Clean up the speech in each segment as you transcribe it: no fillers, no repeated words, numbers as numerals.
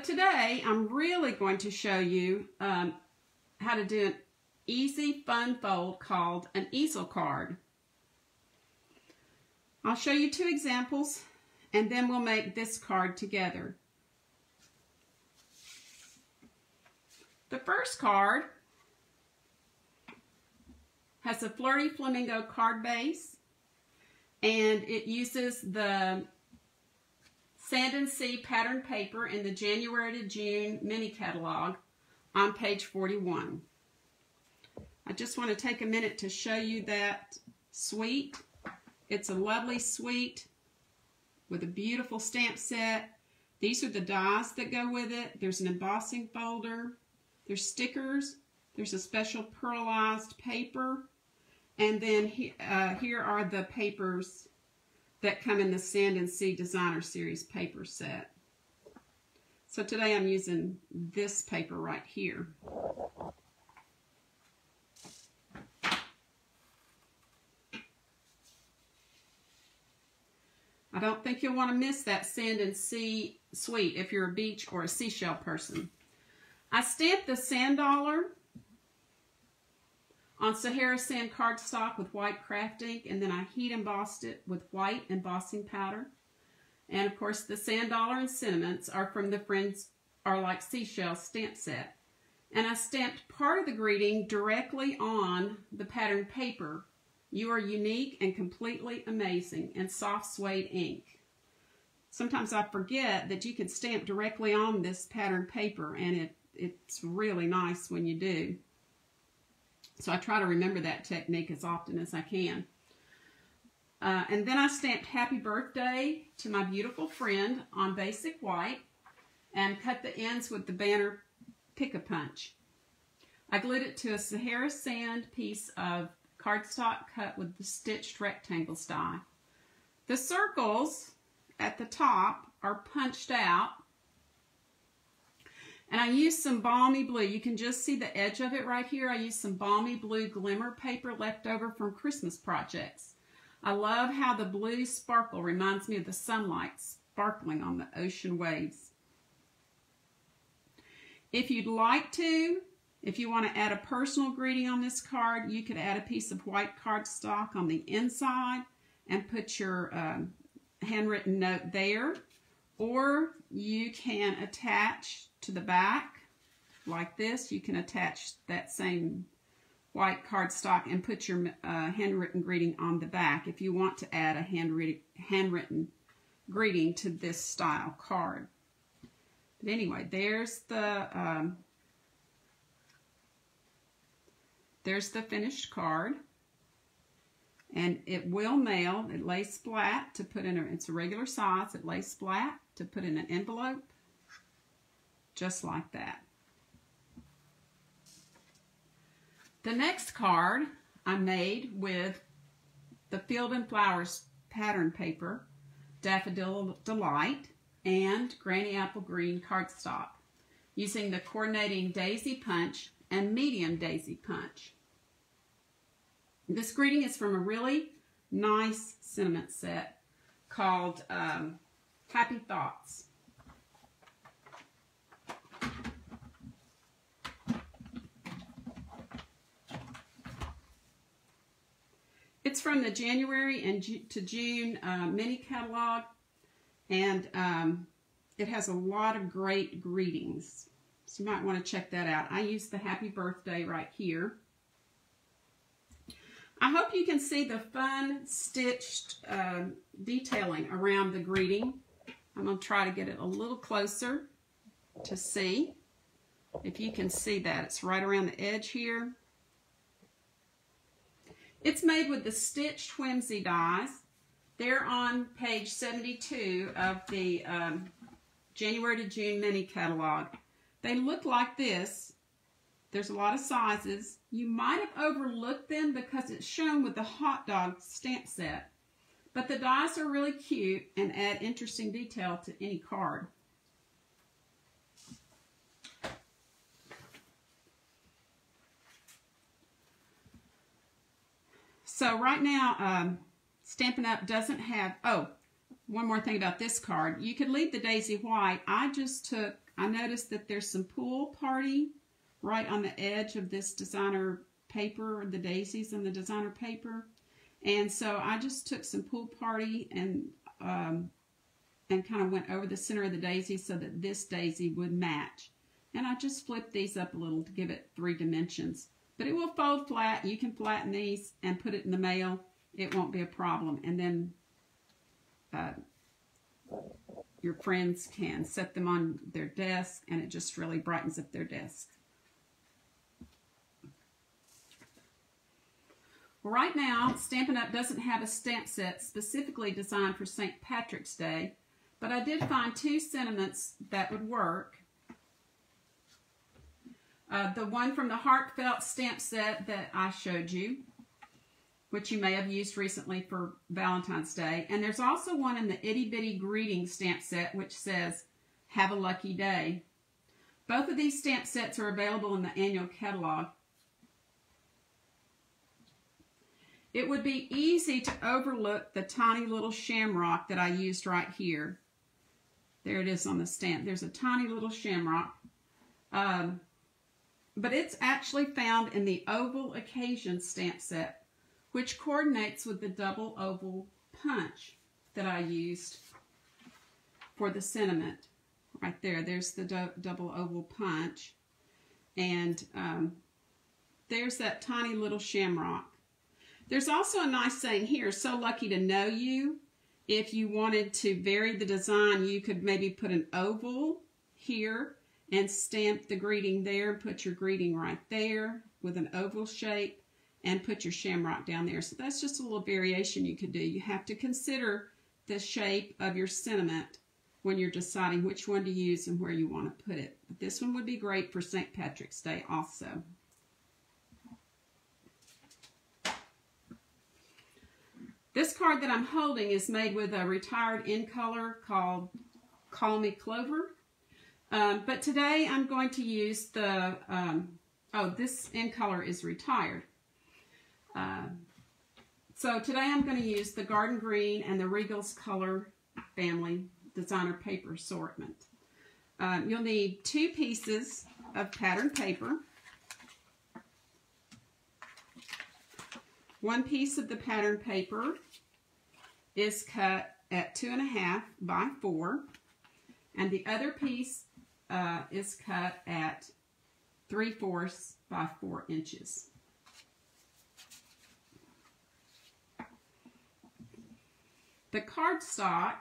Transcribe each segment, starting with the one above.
But today, I'm really going to show you how to do an easy, fun fold called an easel card. I'll show you two examples, and then we'll make this card together. The first card has a flirty flamingo card base, and it uses the Sand and Sea pattern paper in the January to June mini catalog on page 41. I just want to take a minute to show you that suite. It's a lovely suite with a beautiful stamp set. These are the dies that go with it. There's an embossing folder. There's stickers. There's a special pearlized paper. And then here are the papers that come in the Sand and Sea Designer Series paper set. So today I'm using this paper right here. I don't think you'll want to miss that Sand and Sea suite if you're a beach or a seashell person. I stamped the sand dollar on Sahara sand cardstock with white craft ink, and then I heat embossed it with white embossing powder. And of course the sand dollar and sentiments are from the Friends Are Like Seashells stamp set. And I stamped part of the greeting directly on the pattern paper. You are unique and completely amazing, and soft suede ink. Sometimes I forget that you can stamp directly on this pattern paper, and it's really nice when you do. So I try to remember that technique as often as I can. And then I stamped Happy Birthday to My Beautiful Friend on basic white and cut the ends with the banner Pick-a-Punch. I glued it to a Sahara sand piece of cardstock cut with the stitched rectangles die. The circles at the top are punched out, and I used some balmy blue. You can just see the edge of it right here. I used some balmy blue glimmer paper left over from Christmas projects. I love how the blue sparkle reminds me of the sunlight sparkling on the ocean waves. If you'd like to, if you want to add a personal greeting on this card, you could add a piece of white cardstock on the inside and put your handwritten note there. Or you can attach to the back like this. You can attach that same white cardstock and put your handwritten greeting on the back if you want to add a handwritten greeting to this style card. But anyway, there's the finished card, and it will mail. It lays flat to put in it's a regular size. It lays flat to put in an envelope, just like that. The next card I made with the Field and Flowers pattern paper, Daffodil Delight, and Granny Apple Green cardstock, using the coordinating Daisy Punch and Medium Daisy Punch. This greeting is from a really nice sentiment set called Happy Thoughts. It's from the January and to June mini catalog, and it has a lot of great greetings. So you might want to check that out. I used the Happy Birthday right here. I hope you can see the fun stitched detailing around the greeting. I'm going to try to get it a little closer to see if you can see that. It's right around the edge here. It's made with the stitched Whimsy dies. They're on page 72 of the January to June mini catalog. They look like this. There's a lot of sizes. You might have overlooked them because it's shown with the hot dog stamp set. But the dies are really cute and add interesting detail to any card. So right now, Stampin' Up! Doesn't have, oh, one more thing about this card. You could leave the Daisy White. I I noticed that there's some pool party right on the edge of this designer paper, the daisies and the designer paper. And so I just took some pool party and kind of went over the center of the daisy so that this daisy would match. And I just flipped these up a little to give it 3 dimensions. But it will fold flat. You can flatten these and put it in the mail. It won't be a problem. And then your friends can set them on their desk, and it just really brightens up their desk. Well, right now, Stampin' Up! Doesn't have a stamp set specifically designed for St. Patrick's Day, but I did find 2 sentiments that would work. The one from the Heartfelt stamp set that I showed you, which you may have used recently for Valentine's Day. And there's also one in the Itty Bitty Greeting stamp set, which says, "Have a lucky day." Both of these stamp sets are available in the annual catalog. It would be easy to overlook the tiny little shamrock that I used right here. There it is on the stamp. There's a tiny little shamrock. But it's actually found in the Oval Occasion stamp set, which coordinates with the double oval punch that I used for the sentiment. Right there, there's the double oval punch. And there's that tiny little shamrock. There's also a nice saying here, "So lucky to know you." If you wanted to vary the design, you could maybe put an oval here and stamp the greeting there, put your greeting right there with an oval shape, and put your shamrock down there. So that's just a little variation you could do. You have to consider the shape of your sentiment when you're deciding which one to use and where you want to put it. But this one would be great for St. Patrick's Day also. This card that I'm holding is made with a retired in color called Call Me Clover. But today I'm going to use the, this in color is retired. So today I'm going to use the Garden Green and the Regal's Color Family designer paper assortment. You'll need 2 pieces of pattern paper. 1 piece of the pattern paper is cut at 2.5 by 4, and the other piece is cut at 3/4 by 4 inches. The cardstock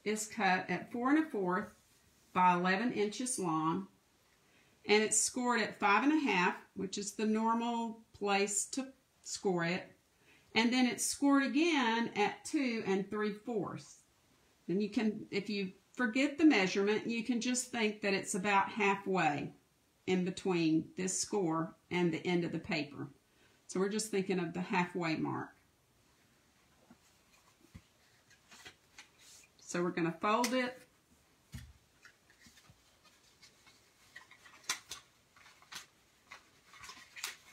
is cut at 4 1/4 by 11 inches long, and it's scored at 5 1/2, which is the normal place to score it, and then it's scored again at 2 3/4. And you can, if you forget the measurement, you can just think that it's about halfway in between this score and the end of the paper. So we're just thinking of the halfway mark. So we're going to fold it.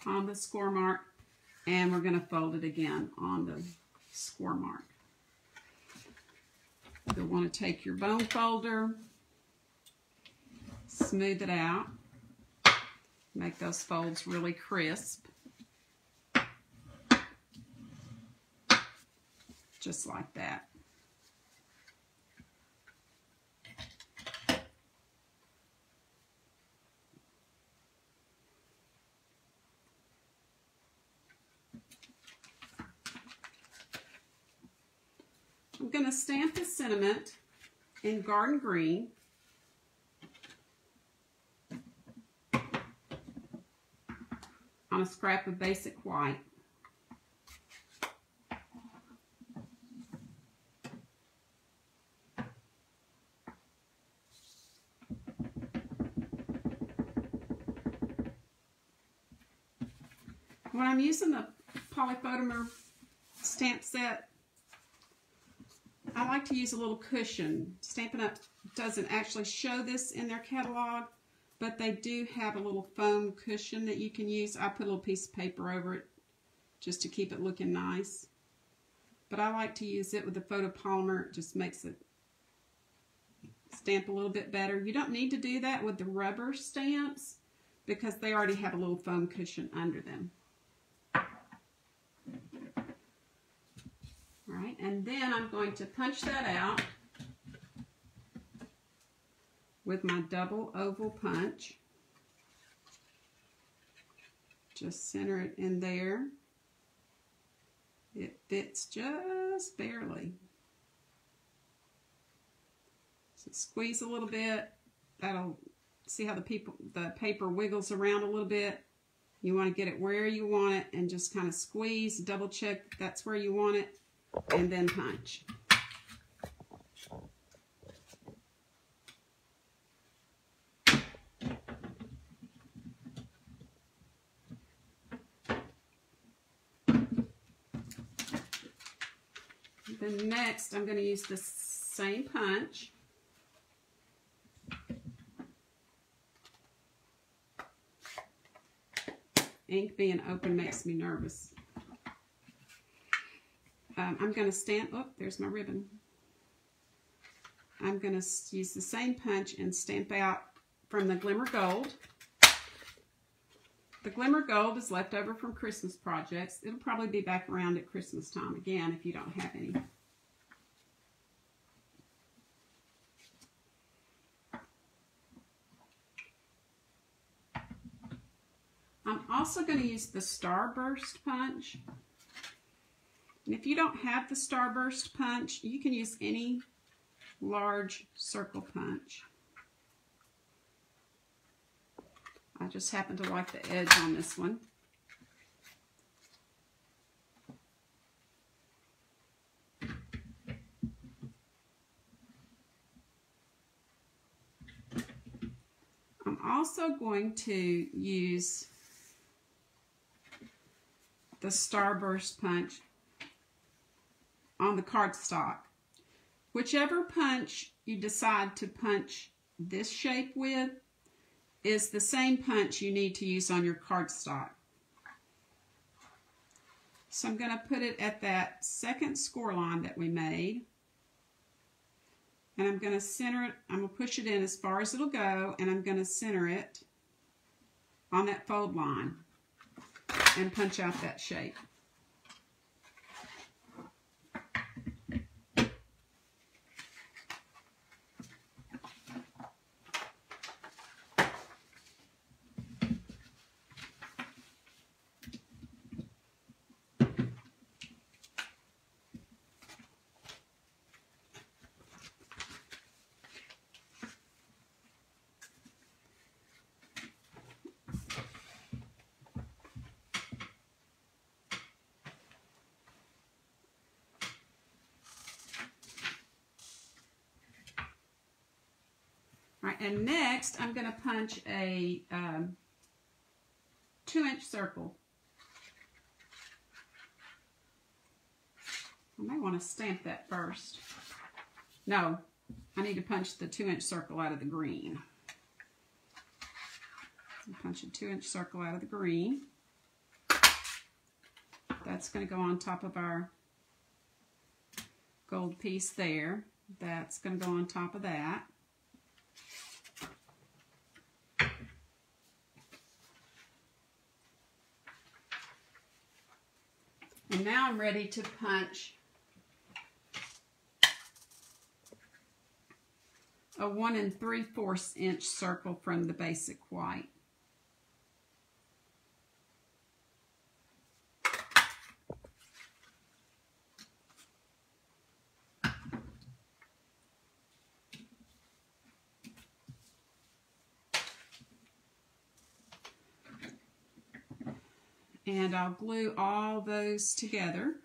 On the score mark, and we're going to fold it again on the score mark. You'll want to take your bone folder, smooth it out, make those folds really crisp, just like that. I'm going to stamp the sentiment in Garden Green. On a scrap of basic white. When I'm using the polyphotomer stamp set, I like to use a little cushion. Stampin' Up! Doesn't actually show this in their catalog, but they do have a little foam cushion that you can use. I put a little piece of paper over it just to keep it looking nice. But I like to use it with the photopolymer. It just makes it stamp a little bit better. You don't need to do that with the rubber stamps because they already have a little foam cushion under them. All right, and then I'm going to punch that out with my double oval punch. Just center it in there. It fits just barely. So squeeze a little bit. That'll, see how the paper wiggles around a little bit. You want to get it where you want it and just kind of squeeze, double check that's where you want it, and then punch. Then next, I'm going to use the same punch. Ink being open makes me nervous. I'm going to stamp, oh, there's my ribbon. I'm going to use the same punch and stamp out from the Glimmer Gold. The Glimmer Gold is left over from Christmas projects. It'll probably be back around at Christmas time again if you don't have any. I'm also going to use the Starburst Punch. And if you don't have the Starburst Punch, you can use any large circle punch. I just happen to like the edge on this one. I'm also going to use the Starburst Punch on the cardstock. Whichever punch you decide to punch this shape with is the same punch you need to use on your cardstock. So I'm going to put it at that second score line that we made. And I'm going to center it, I'm going to push it in as far as it'll go, and I'm going to center it on that fold line and punch out that shape. All right, and next I'm going to punch a 2-inch circle. I may want to stamp that first. No, I need to punch the 2-inch circle out of the green. So punch a 2-inch circle out of the green. That's going to go on top of our gold piece there. That's going to go on top of that. And now I'm ready to punch a 1 3/4 inch circle from the basic white. And I'll glue all those together.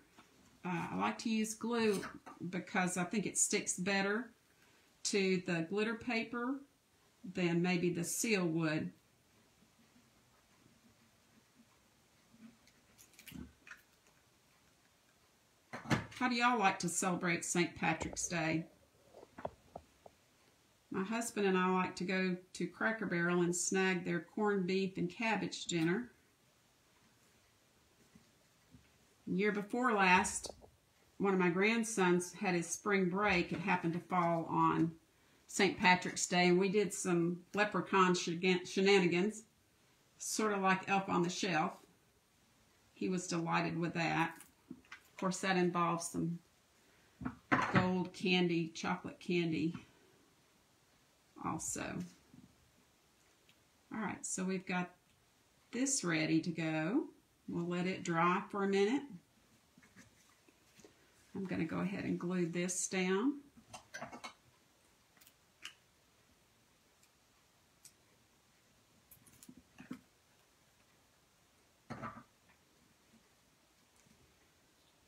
I like to use glue because I think it sticks better to the glitter paper than maybe the seal would. How do y'all like to celebrate St. Patrick's Day? My husband and I like to go to Cracker Barrel and snag their corned beef and cabbage dinner. Year before last, one of my grandsons had his spring break. It happened to fall on St. Patrick's Day, and we did some leprechaun shenanigans, sort of like Elf on the Shelf. He was delighted with that. Of course, that involves some gold candy, chocolate candy also. All right, so we've got this ready to go. We'll let it dry for a minute. I'm going to go ahead and glue this down.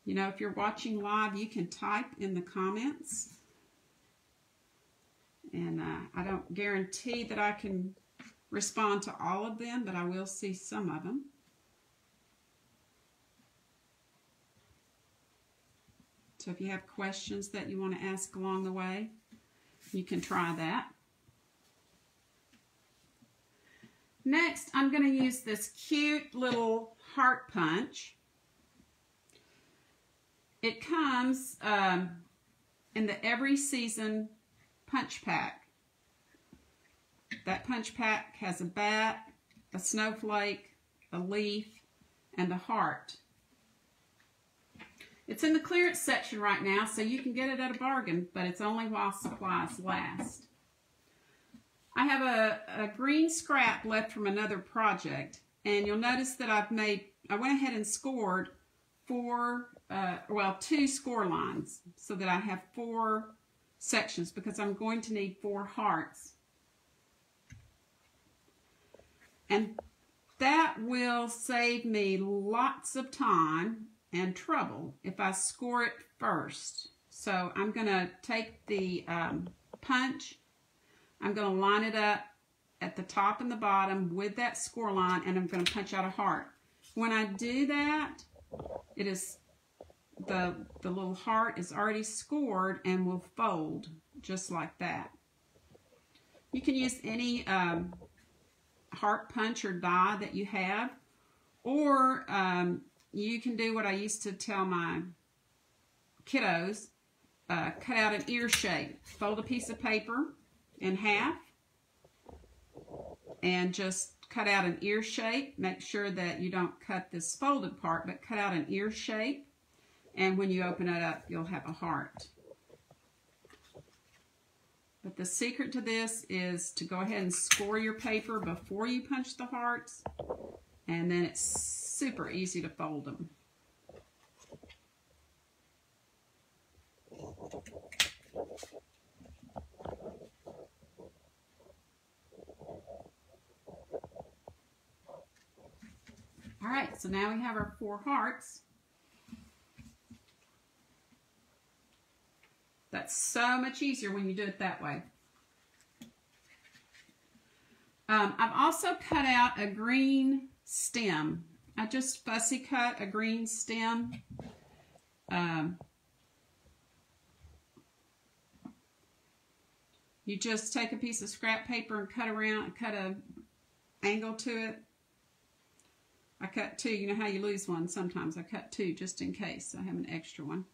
You know, if you're watching live, you can type in the comments. And I don't guarantee that I can respond to all of them, but I will see some of them. So if you have questions that you want to ask along the way, you can try that. Next, I'm going to use this cute little heart punch. It comes in the Every Season punch pack. That punch pack has a bat, a snowflake, a leaf, and a heart. It's in the clearance section right now, so you can get it at a bargain, but it's only while supplies last. I have a green scrap left from another project, and you'll notice that I went ahead and scored two score lines so that I have 4 sections because I'm going to need 4 hearts. And that will save me lots of time and trouble if I score it first. So I'm going to take the punch, I'm going to line it up at the top and the bottom with that score line, and I'm going to punch out a heart. When I do that, it is the little heart is already scored and will fold just like that. You can use any heart punch or die that you have, or you can do what I used to tell my kiddos, cut out an ear shape. Fold a piece of paper in half and just cut out an ear shape. Make sure that you don't cut this folded part, but cut out an ear shape, and when you open it up, you'll have a heart. But the secret to this is to go ahead and score your paper before you punch the hearts, and then it's super easy to fold them. All right, so now we have our 4 hearts. That's so much easier when you do it that way. I've also cut out a green stem. I just fussy cut a green stem. You just take a piece of scrap paper and cut an angle to it. I cut 2. You know how you lose one sometimes. I cut 2 just in case I have an extra one.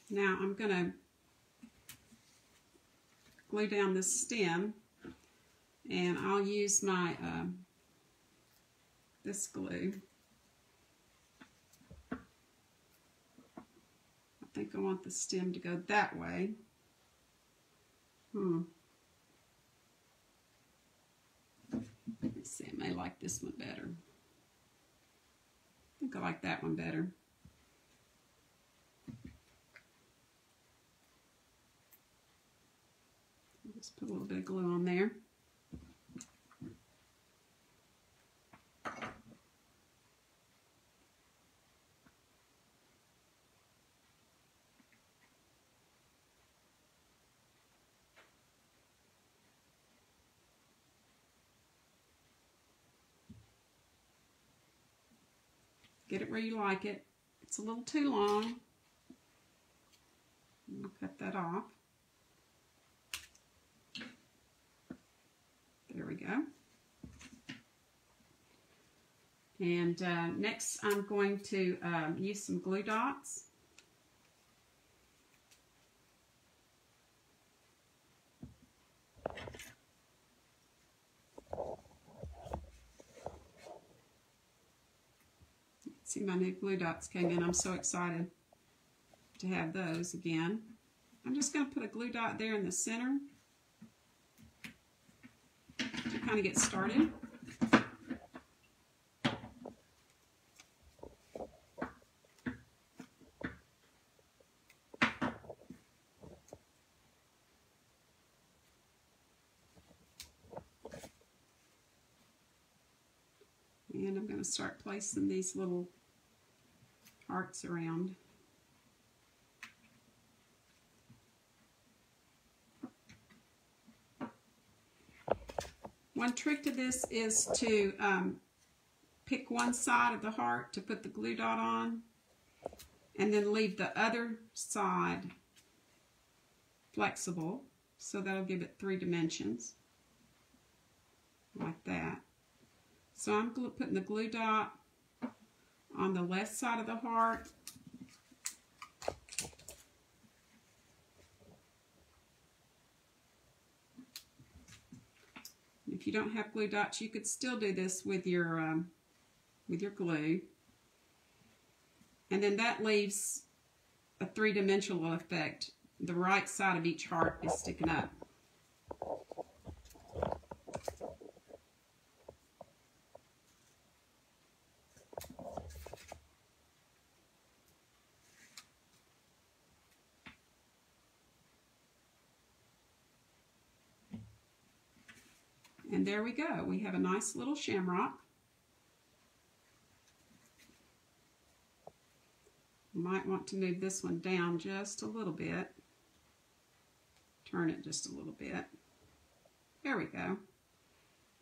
Now I'm going to glue down this stem, and I'll use my this glue. I think I want the stem to go that way. Let's see, I may like this one better. I think I like that one better. Just put a little bit of glue on there. Get it where you like it. It's a little too long. I'll cut that off. There we go. And next I'm going to use some glue dots. See, my new glue dots came in. I'm so excited to have those again. I'm just going to put a glue dot there in the center to kind of get started. And I'm going to start placing these little hearts around. One trick to this is to pick one side of the heart to put the glue dot on, and then leave the other side flexible, so that'll give it 3 dimensions, like that. So I'm putting the glue dot on the left side of the heart. If you don't have glue dots, you could still do this with your glue. And then that leaves a 3-dimensional effect. The right side of each heart is sticking up. And there we go. We have a nice little shamrock. You might want to move this one down just a little bit. Turn it just a little bit. There we go.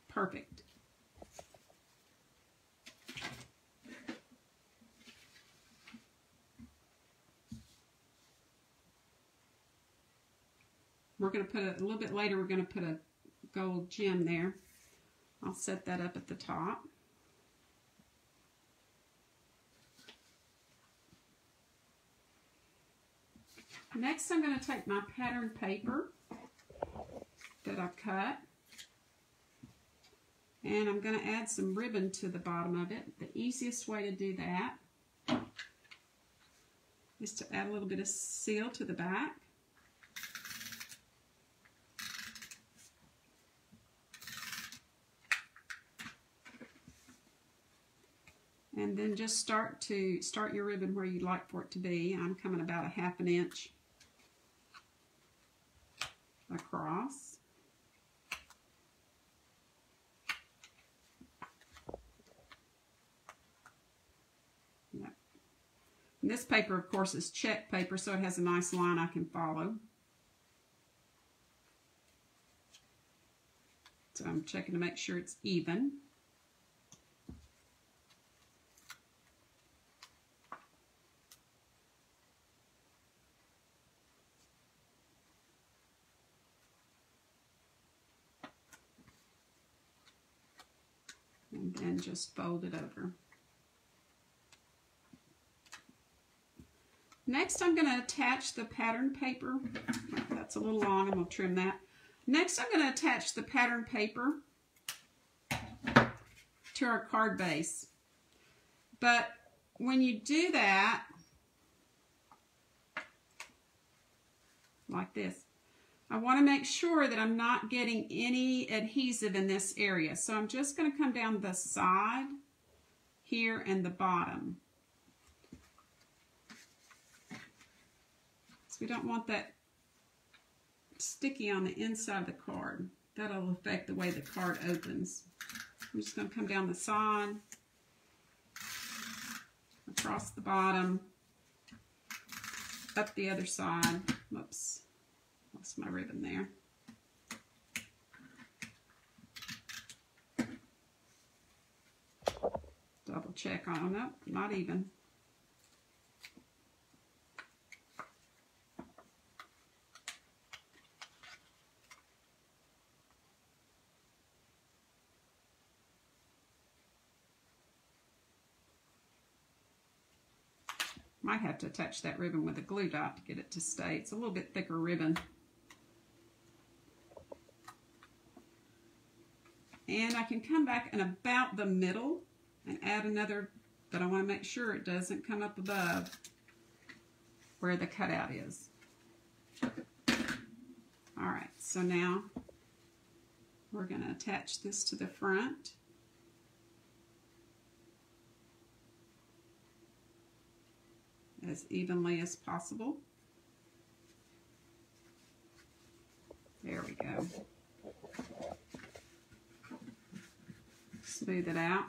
Perfect. We're going to put a little bit later, we're going to put a gold gem there. I'll set that up at the top. Next, I'm going to take my pattern paper that I've cut, and I'm going to add some ribbon to the bottom of it. The easiest way to do that is to add a little bit of seal to the back. And then just start your ribbon where you'd like for it to be. I'm coming about a 1/2 inch across. Yep. And this paper, of course, is check paper, so it has a nice line I can follow. So I'm checking to make sure it's even. And then just fold it over. Next, I'm going to attach the pattern paper. That's a little long. I'm going to trim that. Next, I'm going to attach the pattern paper to our card base. But when you do that, like this, I want to make sure that I'm not getting any adhesive in this area. So I'm just going to come down the side here and the bottom. So we don't want that sticky on the inside of the card. That'll affect the way the card opens. I'm just going to come down the side, across the bottom, up the other side. Whoops. Lost my ribbon there. Double check on, nope, not even. Might have to attach that ribbon with a glue dot to get it to stay. It's a little bit thicker ribbon. And I can come back in about the middle and add another but I want to make sure it doesn't come up above where the cutout is. Alright, so now we're going to attach this to the front. As evenly as possible. There we go. Smooth it out.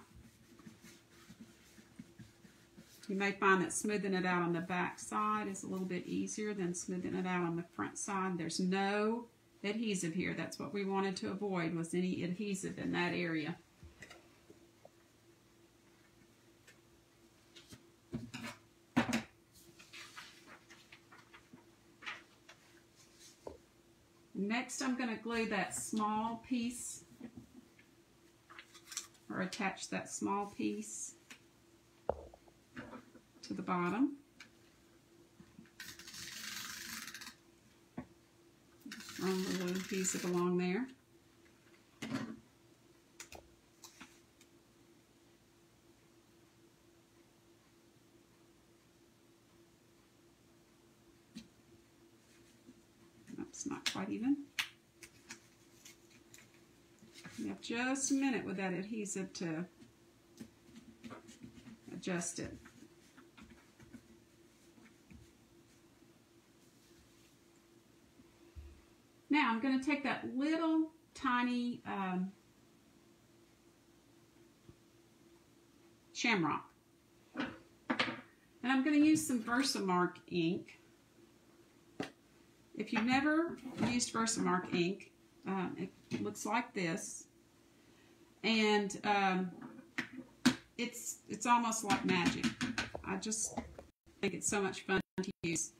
You may find that smoothing it out on the back side is a little bit easier than smoothing it out on the front side. There's no adhesive here. That's what we wanted to avoid, was any adhesive in that area. Next, I'm going to glue that small piece, or attach that small piece to the bottom. Run a little adhesive along there. It's not quite even. You have just a minute with that adhesive to adjust it. Now I'm going to take that little tiny shamrock, and I'm going to use some Versamark ink. If you've never used Versamark ink, it looks like this, and it's almost like magic. I just think it's so much fun to use.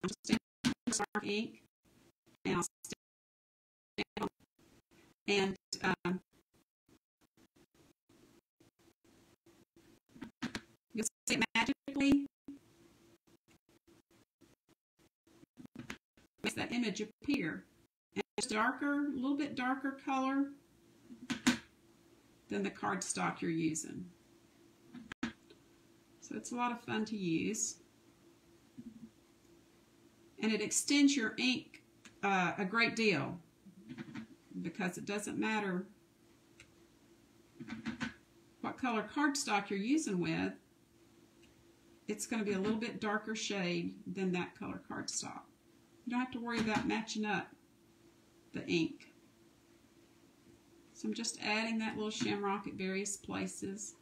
I'm just taking Versamark ink, and I'll stick it down, and you'll see it magically makes that image appear. And it's darker, a little bit darker color than the cardstock you're using. So it's a lot of fun to use. And it extends your ink a great deal, because it doesn't matter what color cardstock you're using with, it's going to be a little bit darker shade than that color cardstock. You don't have to worry about matching up the ink. So I'm just adding that little shamrock at various places,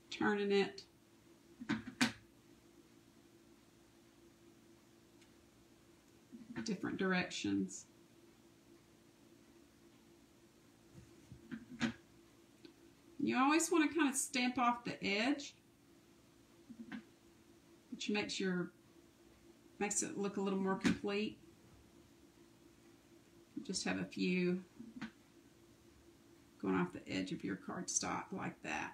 turning it. Different directions. You always want to kind of stamp off the edge, which makes it look a little more complete. Just have a few going off the edge of your cardstock like that.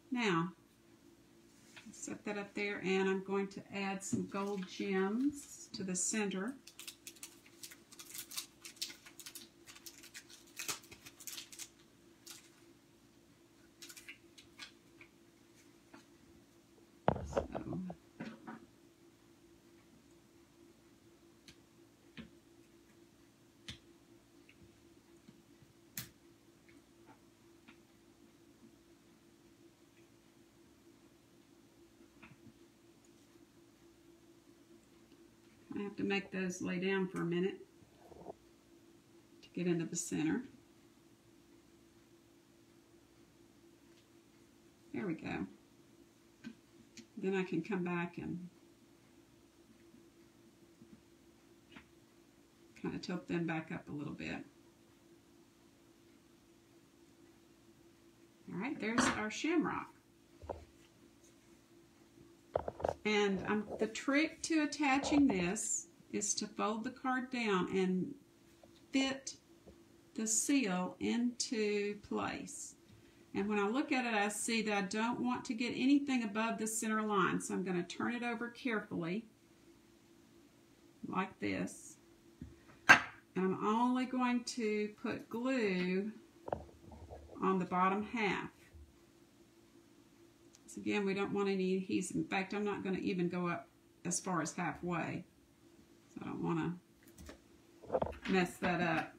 Now, set that up there, and I'm going to add some gold gems to the center. I have to make those lay down for a minute to get into the center. There we go. Then I can come back and kind of tilt them back up a little bit. All right, there's our shamrock. And the trick to attaching this is to fold the card down and fit the seal into place. And when I look at it, I see that I don't want to get anything above the center line. So I'm going to turn it over carefully, like this. And I'm only going to put glue on the bottom half. So again, we don't want any adhesive. In fact, I'm not going to even go up as far as halfway. So I don't want to mess that up.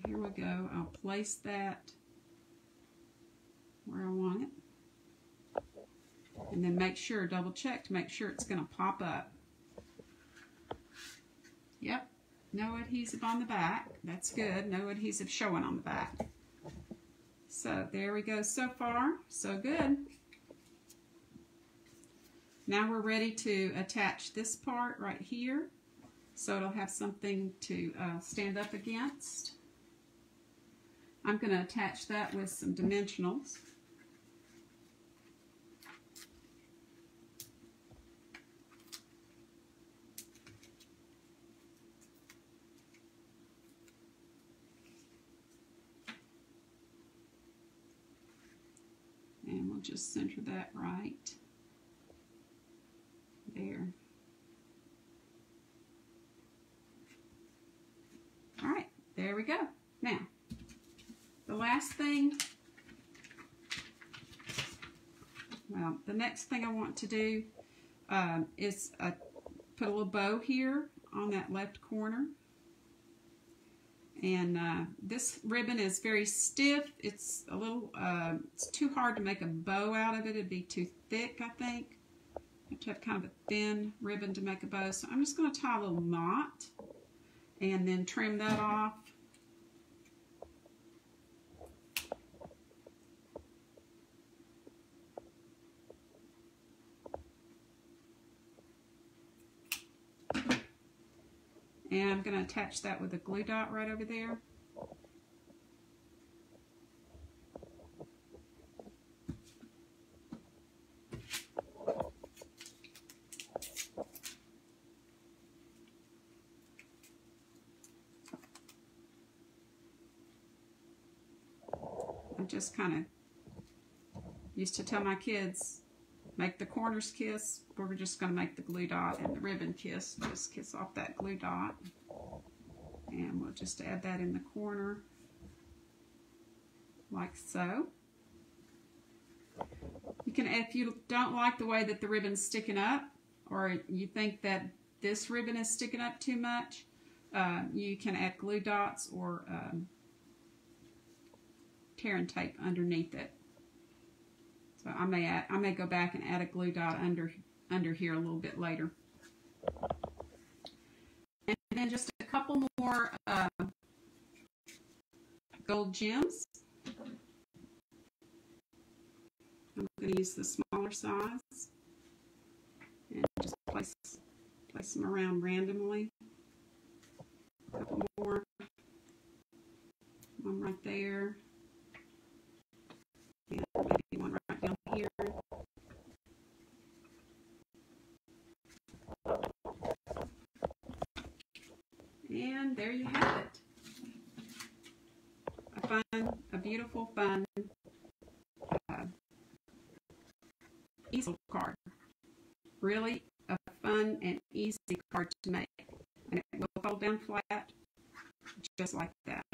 Here we go. I'll place that where I want it. And then make sure, double check to make sure it's going to pop up. Yep, no adhesive on the back. That's good. No adhesive showing on the back. So there we go. So far, so good. Now we're ready to attach this part right here. So it'll have something to stand up against. I'm going to attach that with some dimensionals. And we'll just center that right there. All right, there we go. Now, the last thing, well, the next thing I want to do is put a little bow here on that left corner. And this ribbon is very stiff. It's a little, it's too hard to make a bow out of it. It'd be too thick, I think. You have to have kind of a thin ribbon to make a bow. So I'm just going to tie a little knot and then trim that off. And I'm going to attach that with a glue dot right over there. I just kind of used to tell my kids, make the corners kiss. We're just going to make the glue dot and the ribbon kiss. Just kiss off that glue dot. And we'll just add that in the corner, like so. You can, if you don't like the way that the ribbon's sticking up, or you think that this ribbon is sticking up too much, you can add glue dots or tear and tape underneath it. So I may go back and add a glue dot under here a little bit later. And then just a couple more gold gems. I'm going to use the smaller size and just place them around randomly. A couple more. One right there. And maybe one right down here. And there you have it. A beautiful, fun easel card. Really a fun and easy card to make. And it will fold down flat, just like that.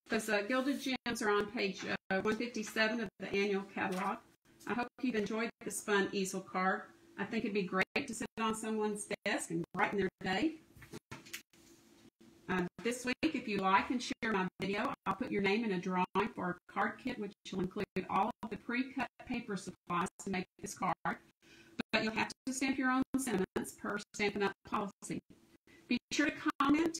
Those gilded gems are on page 157 of the annual catalog. I hope you've enjoyed this fun easel card. I think it'd be great to sit on someone's desk and brighten their day. This week, if you like and share my video, I'll put your name in a drawing for a card kit, which will include all of the pre-cut paper supplies to make this card. But you'll have to stamp your own sentiments per Stampin' Up policy. Be sure to comment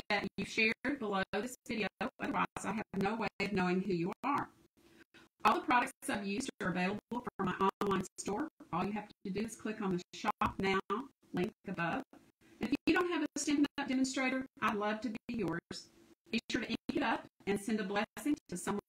that you shared below this video, otherwise I have no way of knowing who you are. All the products I've used are available from my online store. All you have to do is click on the Shop Now link above. And if you don't have a Stampin' Up demonstrator, I'd love to be yours. Be sure to ink it up and send a blessing to someone